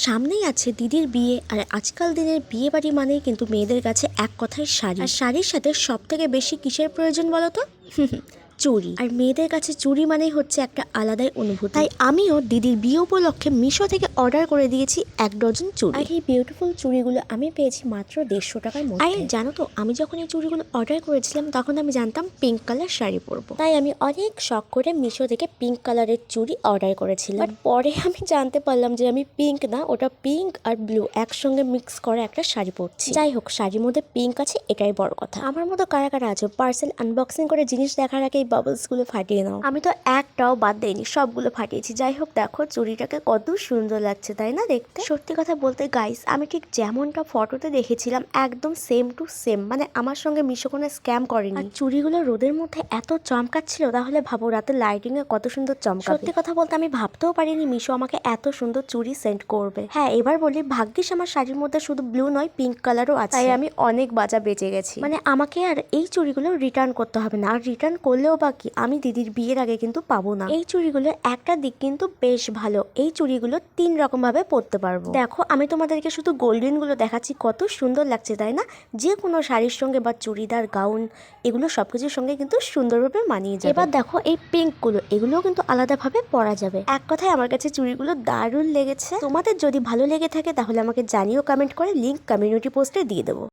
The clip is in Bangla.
সামনেই আছে দিদির বিয়ে, আর আজকাল দিনের বিয়ে বাড়ি মানেই কিন্তু মেয়েদের কাছে এক কথায় শাড়ি। আর শাড়ির সাথে সব থেকে বেশি কিসের প্রয়োজন বলো তো? চুড়ি। আর মেয়েদের কাছে চুড়ি মানেই হচ্ছে একটা আলাদাই অনুভূতি। তাই আমিও দিদির বিয়ে উপলক্ষে মিশো থেকে অর্ডার করে দিয়েছি 1 ডজন চুড়ি। আর এই বিউটিফুল চুড়িগুলো আমি পেয়েছি মাত্র 150 টাকার মধ্যে। আর জানো তো, আমি যখন এই চুড়িগুলো অর্ডার করেছিলাম তখন আমি জানতাম পিঙ্ক কালার শাড়ি পরবো, তাই আমি অনেক শখ করে মিশো থেকে পিঙ্ক কালারের চুড়ি অর্ডার করেছিলাম। বাট পরে আমি জানতে পারলাম যে আমি পিঙ্ক না, ওটা পিঙ্ক আর ব্লু একসঙ্গে মিক্স করে একটা শাড়ি পরছি। যাই হোক, শাড়ির মধ্যে পিঙ্ক আছে, এটাই বড় কথা। আমার মতো কারা কারা আছে পার্সেল আনবক্সিং করে জিনিস দেখার আগে বাবলস গুলো ফাটিয়ে নাও? আমি তো একটাও বাদ দেইনি, সবগুলো ফাটিয়েছি। যাই হোক, দেখো চুড়িটাকে কত সুন্দর লাগছে, তাই না দেখতে? সত্যি কথা বলতে গাইস, আমি ঠিক যেমনটা ফটোতে দেখেছিলাম একদম সেম টু সেম, মানে আমার সঙ্গে মিশো কোনো স্ক্যাম করেনি। আর চুড়িগুলো রোদের মধ্যে এত চমকাচ্ছিল, তাহলে ভাবো রাতে লাইটিং এ কত সুন্দর চমকাবে। সত্যি কথা বলতে আমি ভাবতেও পারিনি মিশো আমাকে এত সুন্দর চুড়ি সেন্ড করবে। হ্যাঁ, এবার বলি, ভাগ্যিস আমার শাড়ির মধ্যে শুধু ব্লু নয়, পিঙ্ক কালারও আছে, তাই আমি অনেক বাজা বেঁচে গেছি। মানে আমাকে আর এই চুড়িগুলো রিটার্ন করতে হবে না, আর রিটার্ন করলেও বাকি আমি দিদির বিয়ের আগে কিন্তু পাবো না। এই চুড়িগুলোর একটা দিক কিন্তু বেশ ভালো, এই চুড়িগুলো 3 রকম ভাবে পরতে পারবো। দেখো, আমি তোমাদেরকে শুধু গোল্ডেন গুলো দেখাচ্ছি, কত সুন্দর লাগছে তাই না? যে কোনো শাড়ির সঙ্গে বা চুড়িদার, গাউন, এগুলো সবকিছুর সঙ্গে কিন্তু সুন্দরভাবে মানিয়ে যাবে। এবার দেখো এই পিঙ্ক গুলো, এগুলোও কিন্তু আলাদাভাবে পরা যাবে। এক কথায় আমার কাছে চুড়িগুলো দারুণ লেগেছে। তোমাদের যদি ভালো লেগে থাকে তাহলে আমাকে জানিও কমেন্ট করে, লিংক কমিউনিটি পোস্টে দিয়ে দেবো।